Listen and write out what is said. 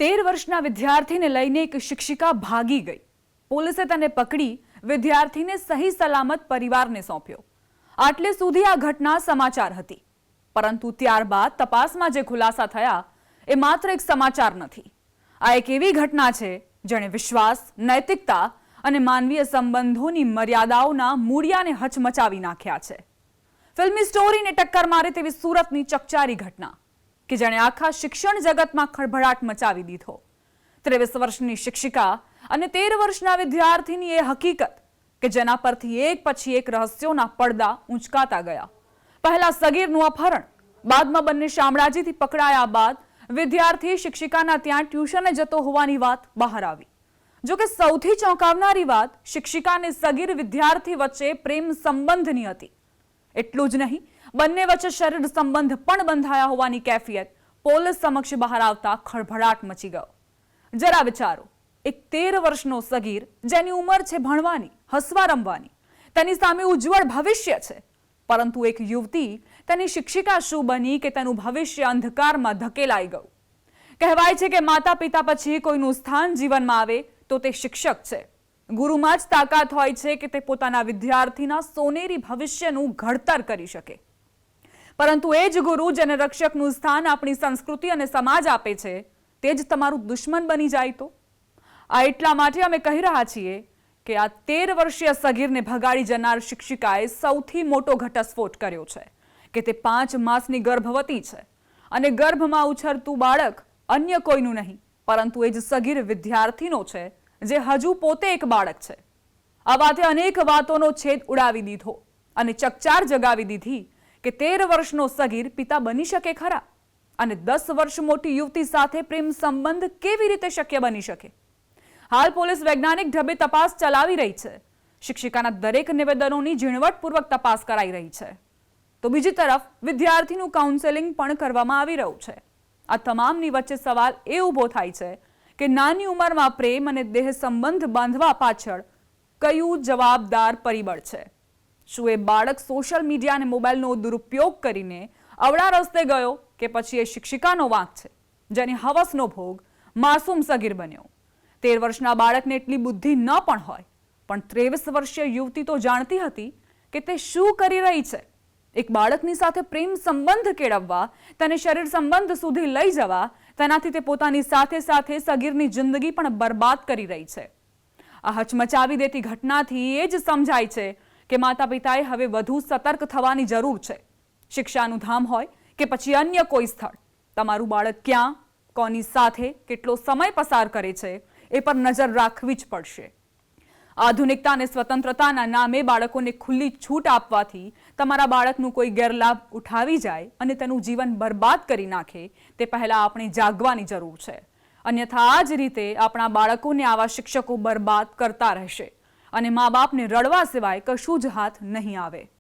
13 વર્ષના વિદ્યાર્થીને લઈને એક શિક્ષિકા ભાગી ગઈ। પોલીસે તેને પકડી વિદ્યાર્થીને સહી સલામત પરિવારને સોંપ્યો। આટલે સુધી આ ઘટના સમાચાર હતી, પરંતુ ત્યારબાદ તપાસમાં જે ખુલાસા થયા એ માત્ર એક સમાચાર નથી। આ એક એવી ઘટના છે જેણે વિશ્વાસ, નૈતિકતા અને માનવીય સંબંધોની મર્યાદાઓના મૂળિયાને હચમચાવી નાખ્યા છે। ફિલ્મી સ્ટોરીને ટક્કર મારે તેવી સુરતની ચકચારી ઘટના કે જેણે આખા શિક્ષણ જગતમાં ખળભળાટ મચાવી દીધો। 23 વર્ષની શિક્ષિકા અને 13 વર્ષના વિદ્યાર્થીની એ હકીકત કે જેના પરથી એક પછી એક રહસ્યોના પડદા ઊંચકાતા ગયા। પહેલા સગીરનું અપહરણ, બાદમાં બંને શામળાજીથી પકડાયા બાદ વિદ્યાર્થી શિક્ષિકાના ત્યાં ટ્યુશને જતો હોવાની વાત બહાર આવી। જો કે સૌથી ચોંકાવનારી વાત શિક્ષિકા અને સગીર વિદ્યાર્થી વચ્ચે પ્રેમ સંબંધની હતી। એટલું જ નહીં, બંને વચ્ચે શરીર સંબંધ પણ બંધાયા હોવાની કેફિયત પોલીસ સમક્ષ બહાર આવતા ખળભળાટ મચી ગયો। જરા વિચારો, એક 13 વર્ષનો સગીર જેની ઉંમર છે ભણવાની, હસવા રમવાની, તેની સામે ઉજ્જવળ ભવિષ્ય છે, પરંતુ એક યુવતી તેની શિક્ષિકા શું બની કે તેનું ભવિષ્ય અંધકારમાં ધકેલાઈ ગયું। કહેવાય છે કે માતા પિતા પછી કોઈનું સ્થાન જીવનમાં આવે તો તે શિક્ષક છે। ગુરુમાં જ તાકાત હોય છે કે તે પોતાના વિદ્યાર્થીના સોનેરી ભવિષ્યનું ઘડતર કરી શકે, પરંતુ એ જ ગુરુ જેને રક્ષકનું સ્થાન આપણી સંસ્કૃતિ અને સમાજ આપે છે તે જ તમારું દુશ્મન બની જાય તો? આ એટલા માટે અમે કહી રહ્યા છીએ કે આ 13 વર્ષીય સગીરને ભગાડી જનાર શિક્ષિકાએ સૌથી મોટો ઘટસ્ફોટ કર્યો છે કે તે 5 માસની ગર્ભવતી છે અને ગર્ભમાં ઉછરતું બાળક અન્ય કોઈનું નહીં પરંતુ એ જ સગીર વિદ્યાર્થીનો છે જે હજુ પોતે એક બાળક છે। આ વાતે અનેક વાતોનો છેદ ઉડાવી દીધો અને ચકચાર જગાવી દીધી કે 13 વર્ષનો સગીર પિતા બની શકે ખરા, અને 10 વર્ષ મોટી યુવતી સાથે પ્રેમ સંબંધ કેવી રીતે શક્ય બની શકે? હાલ પોલીસ વૈજ્ઞાનિક ઢબે તપાસ ચલાવી રહી છે। શિક્ષિકાના દરેક નિવેદનોની ઝીણવટપૂર્વક તપાસ કરાઈ રહી છે, તો બીજી તરફ વિદ્યાર્થીનું કાઉન્સેલિંગ પણ કરવામાં આવી રહ્યું છે। આ તમામની વચ્ચે સવાલ એ ઊભો થાય છે કે નાની ઉંમરમાં પ્રેમ અને દેહ સંબંધ બાંધવા પાછળ કયું જવાબદાર પરિબળ છે? શું એ બાળક સોશિયલ મીડિયા અને મોબાઈલનો દુરુપયોગ કરીને અવળા રસ્તે ગયો કે પછી એ શિક્ષિકાનો વાંક છે જેની હવસનો ભોગ માસૂમ સગીર બન્યો? 13 વર્ષના બાળકને એટલી બુદ્ધિ ન પણ હોય, પણ 23 વર્ષીય યુવતી તો જાણતી હતી કે તે શું કરી રહી છે। એક બાળકની સાથે પ્રેમ સંબંધ કેળવવા, તેને શરીર સંબંધ સુધી લઈ જવા, તેનાથી તે પોતાની સાથે સાથે સગીરની જિંદગી પણ બરબાદ કરી રહી છે। આ હચમચાવી દેતી ઘટનાથી એ જ સમજાય છે કે માતા પિતાએ હવે વધુ સતર્ક થવાની જરૂર છે। શિક્ષાનું ધામ હોય કે પછી અન્ય કોઈ સ્થળ, તમારું બાળક ક્યાં, કોની સાથે, કેટલો સમય પસાર કરે છે એ પર નજર રાખવી જ પડશે। આધુનિકતા અને સ્વતંત્રતાના નામે બાળકોને ખુલ્લી છૂટ આપવાથી તમારા બાળકનું કોઈ ગેરલાભ ઉઠાવી જાય અને તેનું જીવન બરબાદ કરી નાખે તે પહેલા આપણે જાગવાની જરૂર છે। અન્યથા આ જ રીતે આપણા બાળકોને આવા શિક્ષકો બરબાદ કરતા રહેશે અને મા બાપને રડવા સિવાય કશું જ હાથ નહીં આવે।